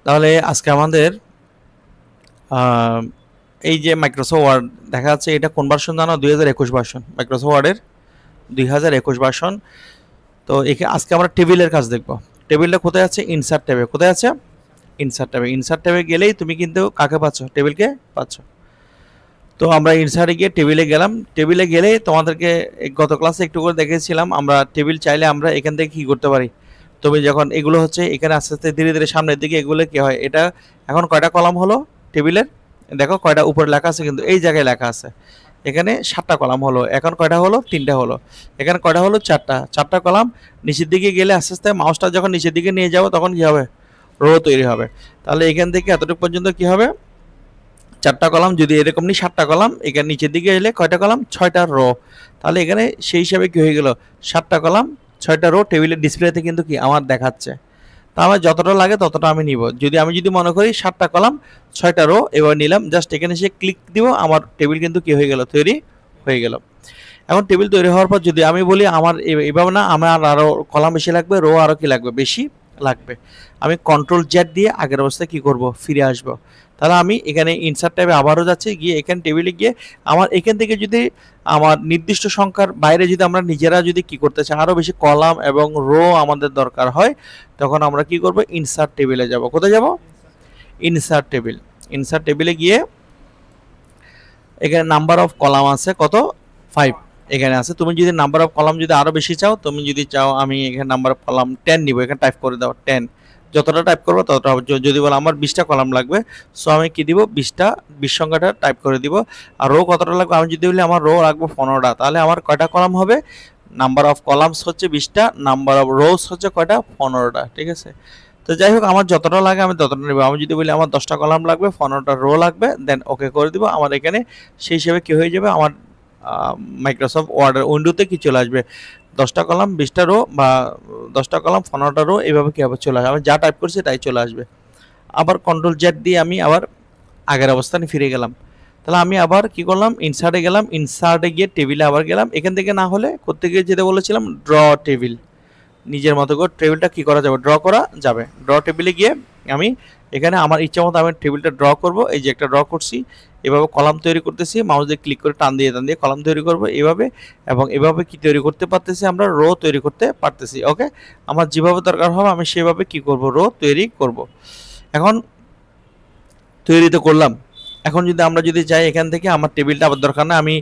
তাহলে আজকে আমাদের এই যে মাইক্রোসফট ওয়ার্ড দেখা যাচ্ছে, এটা কোন ভার্সন জানো? 2021 ভার্সন, মাইক্রোসফট ওয়ার্ডের 2021 ভার্সন। তো এখানে আজকে আমরা টেবিলের কাজ দেখব। টেবিলটা কোথায় আছে? ইনসার্ট ট্যাবে। কোথায় আছে? ইনসার্ট ট্যাবে। ইনসার্ট ট্যাবে গেলেই তুমি কিন্তু কাকে পাচ্ছ? টেবিলকে পাচ্ছ। তো আমরা ইনসার্টে গিয়ে টেবিলে গেলাম। টেবিলে গেলেই তোমাদেরকে গত ক্লাসে একটু করে দেখেছিলাম, আমরা টেবিল চাইলে আমরা এখান থেকে কী করতে পারি। তবে যখন এগুলো হচ্ছে এখানে আস্তে আস্তে ধীরে ধীরে সামনের দিকে এগুলো কী হয়, এটা এখন কয়টা কলাম হলো টেবিলের? দেখো কয়টা উপরে লেখা আছে, কিন্তু এই জায়গায় লেখা আছে এখানে 7টা কলাম হলো। এখন কয়টা হলো? 3টা হলো। এখানে কয়টা হলো? 4টা কলাম। নিচের দিকে গেলে আস্তে আস্তে মাউসটা যখন নিচের দিকে নিয়ে যাবো তখন কী হবে? রো তৈরি হবে। তাহলে এখান থেকে এতটুকু পর্যন্ত কী হবে? 4টা কলাম। যদি এরকম নি 7টা কলাম, এখানে নিচের দিকে এলে কয়টা কলাম? 6টা রো। তাহলে এখানে সেই হিসাবে কী হয়ে গেল? 7টা কলাম 6টা রো টেবিলের ডিসপ্লেতে কিন্তু কি আমার দেখাচ্ছে। তা আমার যতটা লাগে ততটা আমি নিব। যদি মনে করি 7টা কলাম 6টা রো এবার নিলাম, জাস্ট এখানে এসে ক্লিক দিব, আমার টেবিল কিন্তু কি হয়ে গেল? তৈরি হয়ে গেল। এখন টেবিল তৈরি হওয়ার পর যদি আমি বলি আমার এভাবে না, আমার আরও কলাম বেশি লাগবে, রো আরও কি লাগবে? বেশি লাগবে। আমি কন্ট্রোল জেড দিয়ে আগের অবস্থায় কী করব? ফিরে আসব। তাহলে আমি এখানে ইনসার্ট ট্যাবে আবারও যাচ্ছি, গিয়ে এখানে টেবিলে গিয়ে আমার এখান থেকে যদি আমার নির্দিষ্ট সংখ্যার বাইরে যদি আমরা নিজেরা যদি কি করতে চাই, আরও বেশি কলাম এবং রো আমাদের দরকার হয়, তখন আমরা কি করব? ইনসার্ট টেবিলে যাব। কোথায় যাব? Insert table. ইনসার্ট টেবিলে গিয়ে এখানে নাম্বার অফ কলাম আছে কত? 5 এখানে আছে। তুমি যদি নাম্বার অফ কলাম যদি আরও বেশি চাও, তুমি যদি চাও আমি এখানে নাম্বার অফ কলাম 10 নিব, এখানে টাইপ করে দাও 10। যতটা টাইপ করবো ততটা হবে। যদি বলো আমার 20টা কলাম লাগবে, সো আমি কি দিব? 20 সংখ্যাটা টাইপ করে দিব। আর রো কতটা লাগবে? আমি যদি বলি আমার রো লাগবে 15টা, তাহলে আমার কয়টা কলাম হবে? নাম্বার অফ কলামস হচ্ছে 20টা, নাম্বার অফ রোস হচ্ছে কয়টা? 15টা। ঠিক আছে। তো যাই হোক, আমার যতটা লাগে আমি ততটা নেব। আমি যদি বলি আমার 10টা কলাম লাগবে, 15টা রো লাগবে, দেন ওকে করে দিব। আমার এখানে সেই হিসেবে কী হয়ে যাবে? আমার মাইক্রোসফট ওয়ার্ডের উইন্ডোতে কি চলে আসবে? 10টা কলাম 20টা রো, বা 10টা কলাম 15টা রো, এইভাবে কী হবে? চলে আসবে। আমি যা টাইপ করছি তাই চলে আসবে। আবার কন্ট্রোল জেড দিয়ে আমি আবার আগের অবস্থানে ফিরে গেলাম। তাহলে আমি আবার কি করলাম? ইনসার্টে গেলাম। ইনসার্টে গিয়ে টেবিলে আবার গেলাম। এখান থেকে না হলে কোত্থেকে যেতে বলেছিলাম? Draw table. নিজের মতো করে টেবিলটা কি করা যাবে? ড্র করা যাবে। ড্র টেবিলে গিয়ে আমি এখানে আমার ইচ্ছা মতো আমি টেবিলটা ড্র করব। এই যে একটা ড্র করছি, এভাবে কলাম তৈরি করতেছি, মাউস দিয়ে ক্লিক করে টান দিয়ে কলাম তৈরি করব এইভাবে, এবং এভাবে কি তৈরি করতে পারতেছি? আমরা রো তৈরি করতে পারতেছি। ওকে, আমার যেভাবে দরকার হবে আমি সেভাবে কি করব? রো তৈরি করব। এখন তৈরি তো করলাম। এখন যদি আমরা যদি চাই এখান থেকে আমার টেবিলটা আবার দরকার না, আমি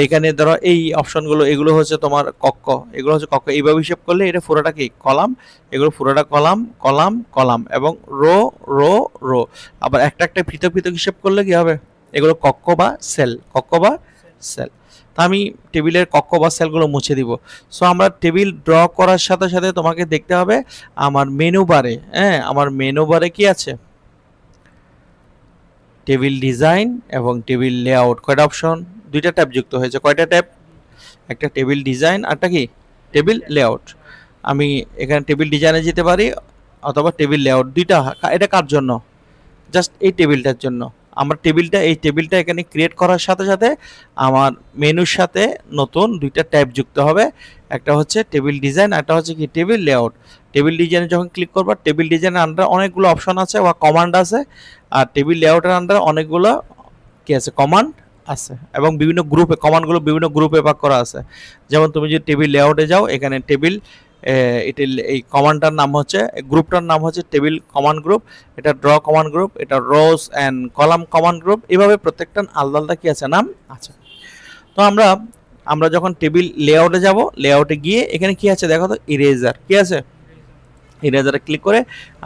এখানে ধরো এই অপশনগুলো, এগুলো হচ্ছে তোমার কক্ষ, এগুলো হচ্ছে কক্ষ। এইভাবে হিসাব করলে এটা পুরোটা কি? কলাম। এগুলো পুরোটা কলাম কলাম কলাম, এবং রো রো রো। আবার একটা একটা পৃথক পৃথক হিসাব করলে কি হবে? এগুলো কক্ষ বা সেল, কক্ষ বা সেল। তা আমি টেবিলের কক্ষ বা সেলগুলো মুছে দিব। সো আমরা টেবিল ড্র করার সাথে সাথে তোমাকে দেখতে হবে আমার মেনু বারে, আমার মেনু বারে কি আছে? টেবিল ডিজাইন এবং টেবিল লেআউট। কয়টা অপশন? 2টা ট্যাব যুক্ত হয়েছে। কয়টা ট্যাব? একটা টেবিল ডিজাইন, আরটা কি? Table layout. আমি এখানে টেবিল ডিজাইনে যেতে পারি অথবা টেবিল লেআউট, 2টা। এটা কার জন্য? জাস্ট এই টেবিলটার জন্য। আমার এই টেবিলটা এখানে ক্রিয়েট করার সাথে সাথে আমার মেনুর সাথে নতুন 2টা ট্যাব যুক্ত হবে। একটা হচ্ছে টেবিল ডিজাইন, একটা হচ্ছে কি? Table layout. টেবিল ডিজাইনে যখন ক্লিক করবা, টেবিল ডিজাইনের আন্ডারে অনেকগুলো অপশন আছে বা কমান্ড আছে, আর টেবিল লেআউটের আন্ডারে অনেকগুলো কি আছে? কমান্ড আছে, এবং বিভিন্ন গ্রুপে কমান্ডগুলো বিভিন্ন গ্রুপে ভাগ করা আছে। যেমন তুমি যদি টেবিল লেআউটে যাও, এখানে টেবিল এটা এই কমান্ডটার নাম হচ্ছে, গ্রুপটার নাম হচ্ছে টেবিল কমান্ড গ্রুপ, এটা ড্র কমান্ড গ্রুপ, এটা রোজ অ্যান্ড কলাম কমান্ড গ্রুপ। এভাবে প্রত্যেকটা আলাদা আলাদা কি আছে? নাম আছে। তো আমরা যখন টেবিল লেআউটে যাব, লেআউটে গিয়ে এখানে কি আছে দেখো তো? ইরেজার। কি আছে? ইরেজারে ক্লিক করে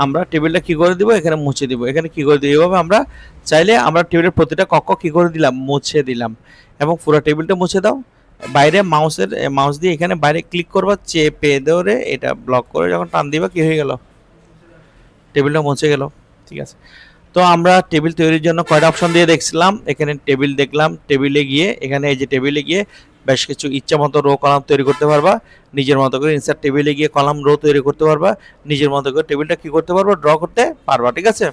আমরা টেবিলটা কি করে দিব? এখানে মুছে দিব। এখানে কি করে দিব? এইভাবে আমরা চাইলে আমরা টেবিলের প্রতিটা কক্ষ কি করে দিলাম? মুছে দিলাম। এবং পুরো টেবিলটা মুছে দাও। বাইরে মাউস দিয়ে এখানে বাইরে ক্লিক করবা, চেপে ধরে এটা ব্লক করে যখন টান দিবা, কি হয়ে গেল? টেবিলটা মুছে গেল। ঠিক আছে। তো আমরা টেবিল তৈরির জন্য কয়টা অপশন দিয়ে দেখছিলাম? এখানে টেবিল দেখলাম। টেবিলে গিয়ে এখানে এই যে টেবিলে গিয়ে বেশ কিছু ইচ্ছা মতো রো কলাম তৈরি করতে পারবা নিজের মতো করে। ইনসার্ট টেবিলে গিয়ে কলাম রো তৈরি করতে পারবা নিজের মতো করে। টেবিলটা কি করতে পারবা? ড্র করতে পারবা। ঠিক আছে।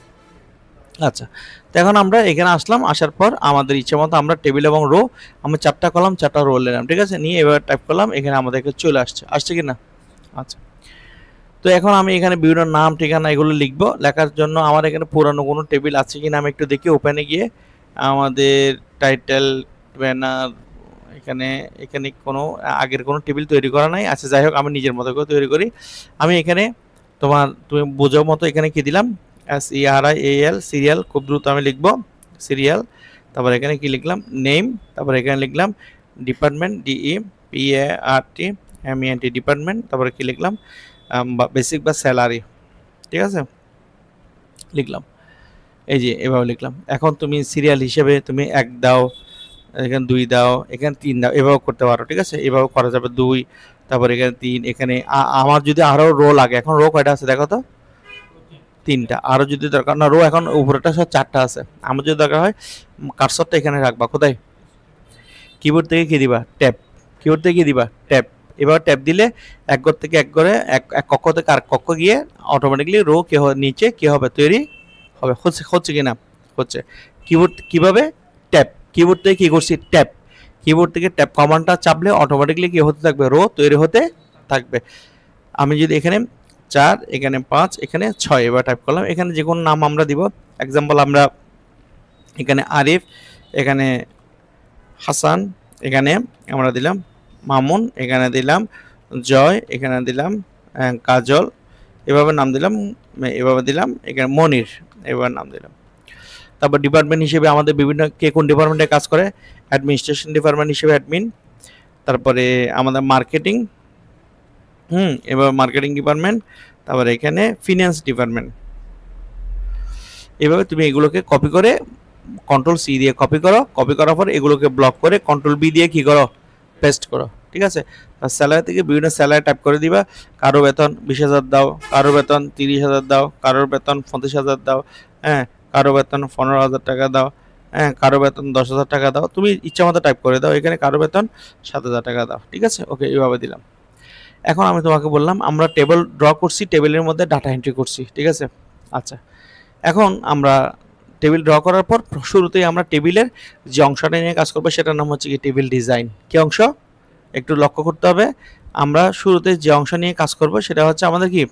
আচ্ছা, তো এখন আমরা এখানে আসলাম। আসার পর আমাদের ইচ্ছা মতো আমরা টেবিল এবং রো, আমরা 4টা কলাম 4টা রো নিলাম। ঠিক আছে, নিয়ে এবার টাইপ করলাম, এখানে আমাদেরকে চলে আসছে কি না? আচ্ছা, তো এখন আমি এখানে বিভিন্ন নাম ঠিকানা এগুলো লিখবো। লেখার জন্য আমার এখানে পুরানো কোনো টেবিল আছে কিনা আমি একটু দেখি। ওপেনে গিয়ে আমাদের টাইটেল, ব্যানার, এখানে এখানে কোনো আগের কোনো টেবিল তৈরি করা নাই। আচ্ছা যাই হোক, আমি নিজের মতো করে তৈরি করি। আমি এখানে তুমি বোঝার মতো এখানে কি দিলাম, SERIAL, সিরিয়াল। খুব দ্রুত আমি লিখব সিরিয়াল। তারপর এখানে কি লিখলাম, নেম। তারপর এখানে লিখলাম ডিপার্টমেন্ট, DEPARTMENT, ডিপার্টমেন্ট। তারপরে কি লিখলাম, বেসিক বা স্যালারি। ঠিক আছে, লিখলাম এই যে এভাবে লিখলাম। এখন তুমি সিরিয়াল হিসেবে তুমি 1 দাও, এখানে 2 দাও, এখানে 3 দাও, এভাবে করতে পারো। ঠিক আছে, এভাবে করা যাবে। 2, তারপর এখানে 3। এখানে আমার যদি আরো রো লাগে, এখন রো কয়টা আছে দেখো তো, 3টা। আরো যদি দরকার না, রো এখন উপরেটা সব 4টা আছে। আমার যদি দরকার হয় কার্সরটা এখানে রাখবা। কোথায়, কিবোর্ড থেকে কি দিবা, ট্যাব। কিবোর্ড থেকে কি দিবা, ট্যাব। এবার ট্যাব দিলে এক ঘর থেকে এক ঘরে, এক কক্ষ থেকে আর কক্ষ গিয়ে অটোমেটিকলি রো নিচে কি হবে, তৈরি হবে। হচ্ছে কিনা, হচ্ছে। কিবোর্ড কিভাবে, ট্যাব। কিবোর্ড থেকে কি করছি, ট্যাব। কিবোর্ড থেকে ট্যাব কমান্ডটা চাপলে অটোমেটিকলি কি হতে থাকবে, রো তৈরি হতে থাকবে। আমি যদি এখানে 4, এখানে 5, এখানে 6 এবার টাইপ করলাম। এখানে যে কোনো নাম আমরা দিব। এক্সাম্পল আমরা এখানে আরিফ, এখানে হাসান, এখানে আমরা দিলাম মামুন, এখানে দিলাম জয়, এখানে দিলাম কাজল, এভাবে নাম দিলাম। এভাবে দিলাম এখানে মনির, এবার নাম দিলাম। তারপর ডিপার্টমেন্ট হিসেবে আমাদের বিভিন্ন, কে কোন ডিপার্টমেন্টে কাজ করে, অ্যাডমিনিস্ট্রেশন ডিপার্টমেন্ট হিসেবে অ্যাডমিন। তারপরে আমাদের মার্কেটিং, এবার মার্কেটিং ডিপার্টমেন্ট। তারপরে এখানে ফিনান্স ডিপার্টমেন্ট। এভাবে তুমি এগুলোকে কপি করে Ctrl+C দিয়ে কপি করো। কপি করার পর এগুলোকে ব্লক করে Ctrl+V দিয়ে কি করো, পেস্ট করো। ঠিক আছে, আর স্যালারি থেকে বিভিন্ন স্যালারি টাইপ করে দিবা। কারো বেতন 20,000 দাও, কারো বেতন 30,000 দাও, কারোর বেতন 35,000 দাও, হ্যাঁ, কারো বেতন 15,000 টাকা দাও, হ্যাঁ, কারো বেতন 10,000 টাকা দাও। তুমি ইচ্ছা মতো টাইপ করে দাও। এখানে কারো বেতন 7,000 টাকা দাও। ঠিক আছে, ওকে, এইভাবে দিলাম। এখন আমি তোমাকে বললাম আমরা টেবিল ড্র করছি, টেবিলের মধ্যে ডাটা এন্ট্রি করছি। ঠিক আছে, আচ্ছা, এখন আমরা টেবিল ড্র করার পর শুরুতেই আমরা টেবিলের যে অংশটা নিয়ে কাজ করবো সেটার নাম হচ্ছে কি, টেবিল ডিজাইন। কি অংশ, একটু লক্ষ্য করতে হবে। আমরা শুরুতে যে অংশ নিয়ে কাজ করব সেটা হচ্ছে আমাদের কি,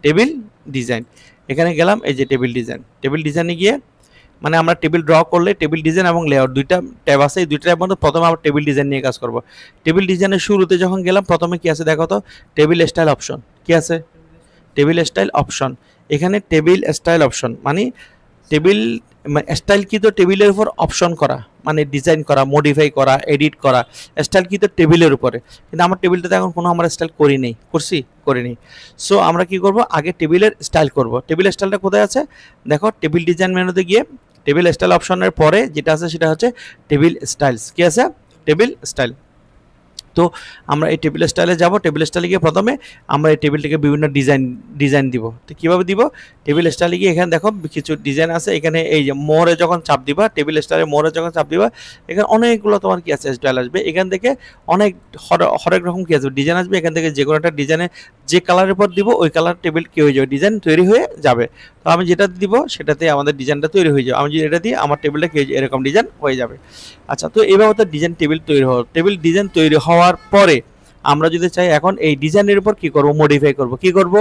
টেবিল ডিজাইন। এখানে গেলাম, এই যে টেবিল ডিজাইন। টেবিল ডিজাইনে গিয়ে মানে আমরা টেবিল ড্র করলে টেবিল ডিজাইন এবং লেআউট দুইটা ট্যাব আছে। এই দুইটা ট্যাবের মধ্যে প্রথমে আমরা টেবিল ডিজাইন নিয়ে কাজ করব। টেবিল ডিজাইনের শুরুতে যখন গেলাম, প্রথমে কি আছে দেখো তো, টেবিল স্টাইল অপশন। কি আছে, টেবিল স্টাইল অপশন। এখানে টেবিল স্টাইল অপশন মানে টেবিল স্টাইল কি, তো টেবিলের উপর অপশন করা, মানে ডিজাইন করা, মডিফাই করা, এডিট করা। স্টাইল কি, তো টেবিলের উপরে। কিন্তু আমার টেবিলটাতে এখন কোনো আমরা স্টাইল করি নেই, করছি, করিনি। সো আমরা কি করব, আগে টেবিলের স্টাইল করব। টেবিল স্টাইলটা কোথায় আছে দেখো, টেবিল ডিজাইন মেনুতে গিয়ে টেবিল স্টাইল অপশনের পরে যেটা আছে সেটা হচ্ছে টেবিল স্টাইলস। কি আছে, টেবিল স্টাইল। তো আমরা এই টেবিল স্টাইলে যাব। টেবিল স্টাইলে গিয়ে প্রথমে আমরা এই টেবিলটাকে বিভিন্ন ডিজাইন দিব। তো কীভাবে দিব, টেবিল স্টাইলে গিয়ে এখানে দেখো কিছু ডিজাইন আছে। এখানে এই যে মোড়ে যখন চাপ দিবা, টেবিল স্টাইলে মোড়ে যখন চাপ দিবা, এখানে অনেকগুলো তোমার কি আছে, স্টাইল আসবে। এখান থেকে অনেক হরেক রকম কি আসবে, ডিজাইন আসবে। এখান থেকে যে কোনো একটা ডিজাইনে যে কালারের উপর দিব ওই কালার টেবিল কি হয়ে যাবে, ডিজাইন তৈরি হয়ে যাবে। তো আমি যেটা দিব সেটাতে আমাদের ডিজাইনটা তৈরি হয়ে যাবে। আমি যদি এটা দিই আমার টেবিলটা কি এরকম ডিজাইন হয়ে যাবে। আচ্ছা, তো এইভাবে তো ডিজাইন টেবিল তৈরি হওয়ার, টেবিল ডিজাইন তৈরি হওয়ার পরে আমরা যদি চাই এখন এই ডিজাইনের উপর কি করব, মডিফাই করব। কি করব,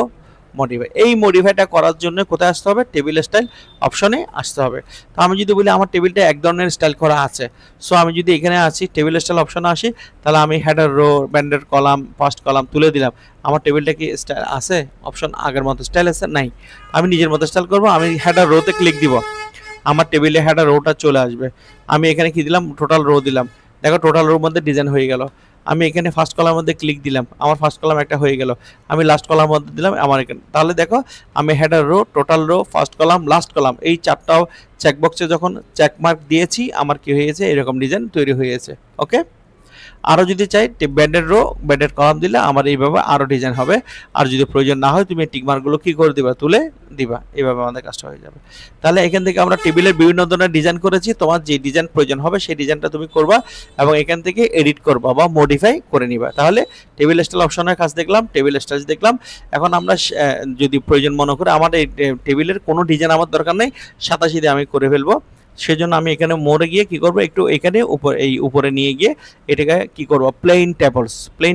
মডিফাই। এই মডিফাইটা করার জন্য কোথায় আসতে হবে, টেবিল স্টাইল অপশনে আসতে হবে। তো আমি যদি বলি আমার টেবিলটা এক ধরনের স্টাইল করা আছে, সো আমি যদি এখানে আসি টেবিল স্টাইল অপশনে আসি, তাহলে আমি হেডার রো, ব্যান্ডের কলাম, ফার্স্ট কলাম তুলে দিলাম। আমার টেবিলটা কি স্টাইল আছে, অপশন আগের মতো স্টাইল আছে, নাই। আমি নিজের মতো স্টাইল করব। আমি হেডার রোতে ক্লিক দিব, আমার টেবিলে হেডার রোটা চলে আসবে। আমি এখানে কি দিলাম, টোটাল রো দিলাম। দেখো টোটাল রোর মধ্যে ডিজাইন হয়ে গেল। আমি এখানে ফার্স্ট কলামের মধ্যে ক্লিক দিলাম, আমার ফার্স্ট কলাম একটা হয়ে গেল। আমি লাস্ট কলামের মধ্যে দিলাম আমার এখানে। তাহলে দেখো আমি header row, total row, first column, last column, এই চারটাও চেকবক্সে যখন চেকমার্ক দিয়েছি আমার কি হয়েছে, এরকম ডিজাইন তৈরি হয়েছে। ওকে, আরও যদি চাই ব্যান্ডের রো, ব্যান্ডের কলাম দিলে আমার এইভাবে আরও ডিজাইন হবে। আর যদি প্রয়োজন না হয় তুমি টিকমার্কগুলো কী করে দিবা, তুলে দিবা। এইভাবে আমাদের কাজটা হয়ে যাবে। তাহলে এখান থেকে আমরা টেবিলের বিভিন্ন ধরনের ডিজাইন করেছি। তোমার যে ডিজাইন প্রয়োজন হবে সেই ডিজাইনটা তুমি করবা এবং এখান থেকে এডিট করবা বা মডিফাই করে নিবা। তাহলে টেবিল স্টাইল অপশনের কাজ দেখলাম, টেবিল স্টাইল দেখলাম। এখন আমরা যদি প্রয়োজন মনে করে আমার এই টেবিলের কোনো ডিজাইন আমার দরকার নেই, 87 দিয়ে আমি করে ফেলবো। সেজন্য আমি এখানে মোড়ে গিয়ে কি করব, একটু এখানে উপরে নিয়ে গিয়ে এটাকে কি করব, প্লেন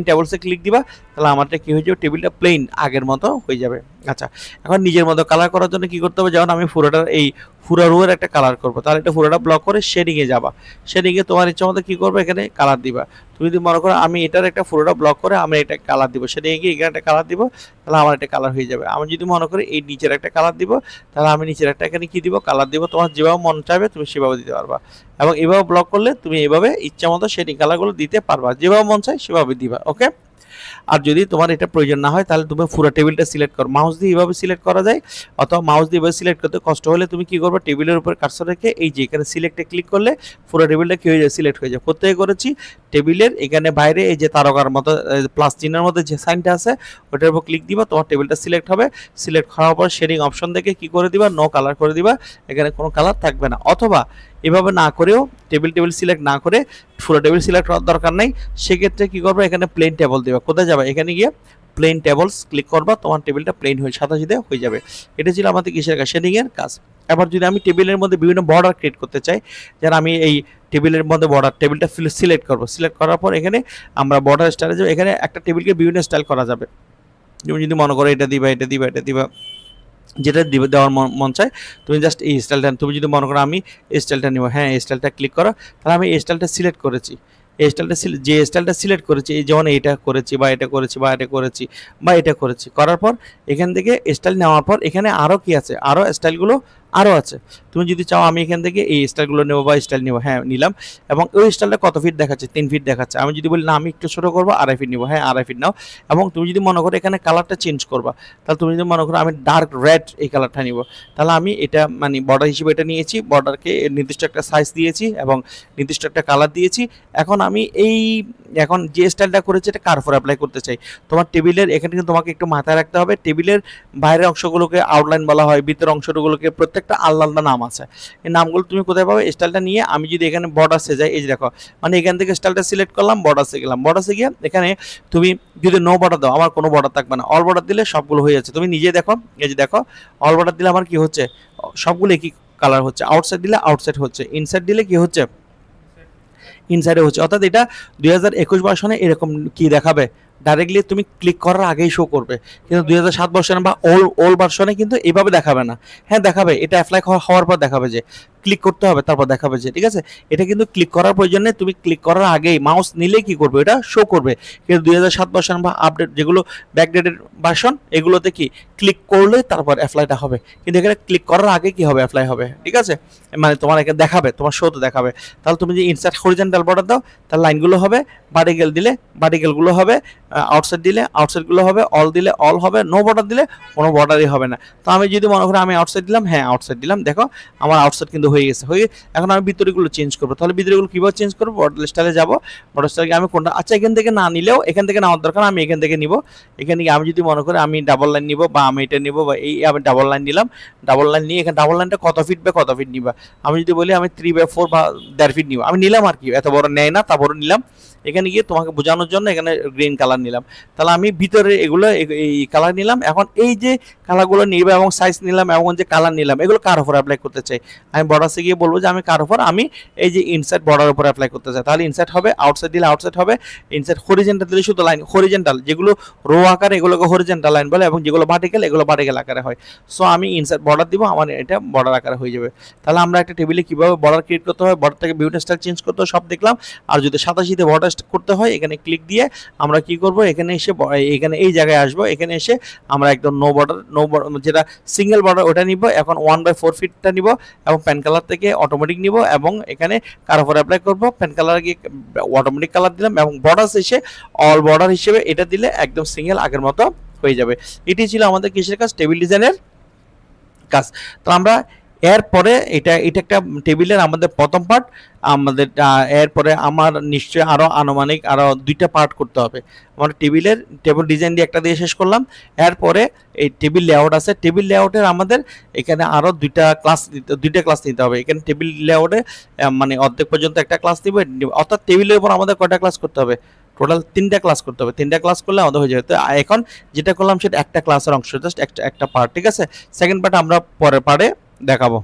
টেবলসে ক্লিক দিবা, তাহলে আমারটা কি হয়ে যাবে, টেবিলটা প্লেন আগের মতো হয়ে যাবে। আচ্ছা, এখন নিজের মতো কালার করার জন্য কি করতে হবে, যেমন আমি পুরোটার এই পুরো রোয়ের একটা কালার করবো, তাহলে এটা পুরোটা ব্লক করে শেডিংয়ে যাবা, শেডিংয়ে তোমার ইচ্ছা মতো কি করবে, এখানে কালার দিবা। তুমি যদি মনে করো আমি এটার একটা পুরোটা ব্লক করে আমি এটা কালার দিব, শেডিংয়ে গিয়ে এখানে একটা কালার দিব, তাহলে আমার একটা কালার হয়ে যাবে। আমি যদি মনে করি এই নিচের একটা কালার দিব, তাহলে আমি নিচের একটা এখানে কি দিব, কালার দিব। তোমার যেভাবে মন চাইবে তুমি সেভাবে দিতে পারবা, এবং এভাবে ব্লক করলে তুমি এভাবে ইচ্ছা মতো শেডিং কালারগুলো দিতে পারবা, যেভাবে মন চায় সেভাবে দিবা। ওকে, আর যদি তোমার এটা প্রয়োজন না হয় তাহলে তুমি পুরো টেবিলটা সিলেক্ট করো, মাউস দিয়ে এইভাবে সিলেক্ট করা যায়, অথবা মাউস দিয়ে এভাবে সিলেক্ট করতে কষ্ট হলে তুমি কি করবে, টেবিলের উপর কার্সর রেখে এই যে এখানে সিলেক্টে ক্লিক করলে পুরো টেবিলটা কি হয়ে যায়, সিলেক্ট হয়ে যায়। কোথায় করেছি, টেবিলের এখানে বাইরে এই যে তারকার মতো প্লাস চিহ্নের মধ্যে যে সাইনটা আছে ওটার উপর ক্লিক দিবা, তোমার টেবিলটা সিলেক্ট হবে। সিলেক্ট হওয়ার পর শেডিং অপশন থেকে কি করে দিবা, নো কালার করে দিবা, এখানে কোনো কালার থাকবে না। অথবা এভাবে না করেও টেবিল সিলেক্ট না করে পুরো টেবিল সিলেক্ট করার দরকার নাই, সেক্ষেত্রে কি করবে, এখানে প্লেন টেবল দিবা। কোথায় যাবে, এখানে গিয়ে প্লেন টেবলস ক্লিক করবা, তোমার টেবিলটা প্লেন হয়ে সাদা সিধে হয়ে যাবে। এটা ছিল আমাদের কিসের কাজ, শেডিংয়ের কাজ। এবার যদি আমি টেবিলের মধ্যে বিভিন্ন বর্ডার ক্রিয়েট করতে চাই, যারা আমি এই টেবিলের মধ্যে টেবিলটা সিলেক্ট করবো, সিলেক্ট করার পর এখানে আমরা বর্ডার স্টাইলে যাবো, এখানে একটা টেবিলকে বিভিন্ন স্টাইল করা যাবে। তুমি যদি মনে করো এটা দিবা, যেটা দিবে দেওয়ার মন চায় তুমি জাস্ট এই স্টাইলটা, তুমি যদি মনে করো আমি এই স্টাইলটা নিব, হ্যাঁ এই স্টাইলটা ক্লিক করো, তাহলে আমি এই স্টাইলটা সিলেক্ট করেছি। এই স্টাইলটা যে স্টাইলটা সিলেক্ট করেছি, এই যেমন এটা করেছি বা এটা করেছি বা এটা করেছি বা এটা করেছি, করার পর এখান থেকে স্টাইল নেওয়ার পর এখানে আরও কি আছে, আরও স্টাইলগুলো আরও আছে। তুমি যদি চাও আমি এখান থেকে এই স্টাইলগুলো নেবো বা স্টাইল নেবো, হ্যাঁ নিলাম। এবং ওই স্টাইলটা কত ফিট দেখাচ্ছে, 3 ফিট দেখাচ্ছে। আমি যদি বলি না আমি একটু ছোটো করবো, 2.5 ফিট নেবো, হ্যাঁ 2.5 ফিট নাও। এবং তুমি যদি মনে করো এখানে কালারটা চেঞ্জ করবা, তাহলে তুমি যদি মনে করো আমি ডার্ক রেড এই কালারটা নিব, তাহলে আমি এটা মানে বর্ডার হিসেবে এটা নিয়েছি, বর্ডারকে নির্দিষ্ট একটা সাইজ দিয়েছি এবং নির্দিষ্ট একটা কালার দিয়েছি। এখন আমি এখন যে স্টাইলটা করেছি এটা কার উপর অ্যাপ্লাই করতে চাই, তোমার টেবিলের এখানে কিন্তু তোমাকে একটু মাথায় রাখতে হবে, টেবিলের বাইরের অংশগুলোকে আউটলাইন বলা হয়, ভিতরের অংশগুলোকে প্রত্যেকটা আলাদা আলাদা নাম আছে। এই নামগুলো তুমি কোথায় পাবে, স্টাইলটা নিয়ে আমি যদি এখানে বর্ডারসে যাই, এই যে দেখো মানে এখান থেকে স্টাইলটা সিলেক্ট করলাম, বর্ডারসে গেলাম, বর্ডারসে গিয়ে এখানে তুমি যদি নো বর্ডার দাও আমার কোনো বর্ডার থাকবে না, অল বর্ডার দিলে সবগুলো হয়ে যাচ্ছে। তুমি নিজে দেখো, এই যে দেখো অল বর্ডার দিলে আমার কি হচ্ছে, সবগুলো একই কালার হচ্ছে। আউটসাইড দিলে আউটসাইড হচ্ছে, ইনসাইড দিলে কি হচ্ছে, ইনসাইডে হচ্ছে। অর্থাৎ এটা 2021 ভার্সনে এরকম কি দেখাবে, ডাইরেক্টলি তুমি ক্লিক করার আগেই শো করবে, কিন্তু 2007 ভার্সনে বা ওল্ড ভার্সনে কিন্তু এইভাবে দেখাবে না। হ্যাঁ দেখাবে, এটা অ্যাপ্লাই হওয়ার পর দেখাবে যে ক্লিক করতে হবে, তারপর দেখাবে যে, ঠিক আছে। এটা কিন্তু ক্লিক করার প্রয়োজন নেই, তুমি ক্লিক করার আগেই মাউস নিলেই কি করবে, এটা শো করবে। কিন্তু 2007 ভার্সন বা আপডেট যেগুলো ব্যাকডেটেড ভার্সন এগুলোতে কি ক্লিক করলে তারপর অ্যাপ্লাইটা হবে, কিন্তু এখানে ক্লিক করার আগে কি হবে, অ্যাপ্লাই হবে, ঠিক আছে। মানে তোমার এখানে দেখাবে, তোমার শোতে দেখাবে। তাহলে তুমি যে ইনসার্ট হরিজন্টাল বর্ডার দাও, তার লাইনগুলো হবে, ভার্টিক্যাল দিলে ভার্টিক্যালগুলো হবে, আউটসাইড দিলে আউটসাইডগুলো হবে, অল দিলে অল হবে, নো বর্ডার দিলে কোনো বর্ডারই হবে না। তো আমি যদি মনে করি আমি আউটসাইড দিলাম, হ্যাঁ আউটসাইড দিলাম, দেখো আমার আউটসাইড কিন্তু হয়ে গেছে। এখন আমি ভিতরেগুলো চেঞ্জ করবো, তাহলে ভিতরেগুলো কীভাবে চেঞ্জ করবো, বর্ডার স্টাইলে যাবো, বর্ডার স্টাইলে আমি কোনটা, আচ্ছা এখান থেকে না নিলেও, এখান থেকে নেওয়ার দরকার আমি এখান থেকে নিব। এখানে আমি যদি মনে করি আমি ডাবল লাইন নিব বা আমি এটা নিব, বা এই আমি ডাবল লাইন নিলাম, ডাবল লাইন নিয়ে এখানে ডাবল লাইনটা কত ফিট বা কত ফিট নিবা, আমি যদি বলি আমি 3/4 বা 1.5 ফিট নিব, আমি নিলাম আর কি, এত বড় নেয় না, তা বড় নিলাম। এখানে গিয়ে তোমাকে বোঝানোর জন্য এখানে গ্রিন কালার নিলাম, তাহলে আমি ভিতরে এগুলো এই কালার নিলাম। এখন এই যে কালারগুলো নিব এবং সাইজ নিলাম এবং যে কালার নিলাম, এগুলো কার উপর অ্যাপ্লাই করতে চাই, আমি বর্ডারসে গিয়ে বলবো যে আমি কার উপর, আমি এই যে ইনসাইড বর্ডার উপর অ্যাপ্লাই করতে চাই, তাহলে ইনসাইড হবে, আউটসাইড দিলে আউটসাইড হবে, ইনসাইড হরিজন্টাল দিলে শুধু লাইন হরিজন্টাল, যেগুলো রো আকারে এগুলোকে হরিজন্টাল লাইন বলে, এবং যেগুলো ভার্টিক্যাল এগুলো ভার্টিক্যাল আকারে হয়। সো আমি ইনসাইড বর্ডার দিব, আমার এটা বর্ডার আকারে হয়ে যাবে। তাহলে আমরা একটা টেবিলে কীভাবে বর্ডার ক্রিয়েট করতে হয়, বর্ডার থেকে বিভিন্ন স্টাইল চেঞ্জ করতে হয় সব দেখলাম। আর যদি সাদাশিতে বর্ডার করতে হয়, এখানে ক্লিক দিয়ে আমরা কি করব, এখানে এসে এখানে এই জায়গায় আসবো, এখানে এসে আমরা একদম নো বর্ডার যেটা সিঙ্গেল বর্ডার ওটা নিব, এখন 1/4 ফিটটা নিব এবং প্যান কালার থেকে অটোমেটিক নিব এবং এখানে কার উপর অ্যাপ্লাই করব, প্যান কালার গিয়ে অটোমেটিক কালার দিলাম এবং বর্ডার এসে অল বর্ডার হিসেবে এটা দিলে একদম সিঙ্গেল আগের মতো হয়ে যাবে। এটি ছিল আমাদের কিসের কাজ, টেবিল ডিজাইনের কাজ। তো আমরা এরপরে এটা একটা টেবিলের আমাদের প্রথম পার্ট, আমাদের এরপরে আমার নিশ্চয়ই আরও আনুমানিক আরও 2টা পার্ট করতে হবে। আমরা টেবিল ডিজাইন দিয়ে একটা দিয়ে শেষ করলাম। এরপরে এই টেবিল লেআউট আছে, টেবিল লেআউটের আমাদের এখানে আরও 2টা ক্লাস নিতে হবে। এখানে টেবিল লেআউটে মানে অর্ধেক পর্যন্ত একটা ক্লাস নিব, অর্থাৎ টেবিলের উপর আমাদের কয়টা ক্লাস করতে হবে, টোটাল 3টা ক্লাস করতে হবে। 3টা ক্লাস করলে আমাদের হয়ে যাবে। তো এখন যেটা করলাম সেটা একটা ক্লাসের অংশ, জাস্ট একটা পার্ট, ঠিক আছে। সেকেন্ড পার্ট আমরা পরের পার্টে দেখাবো।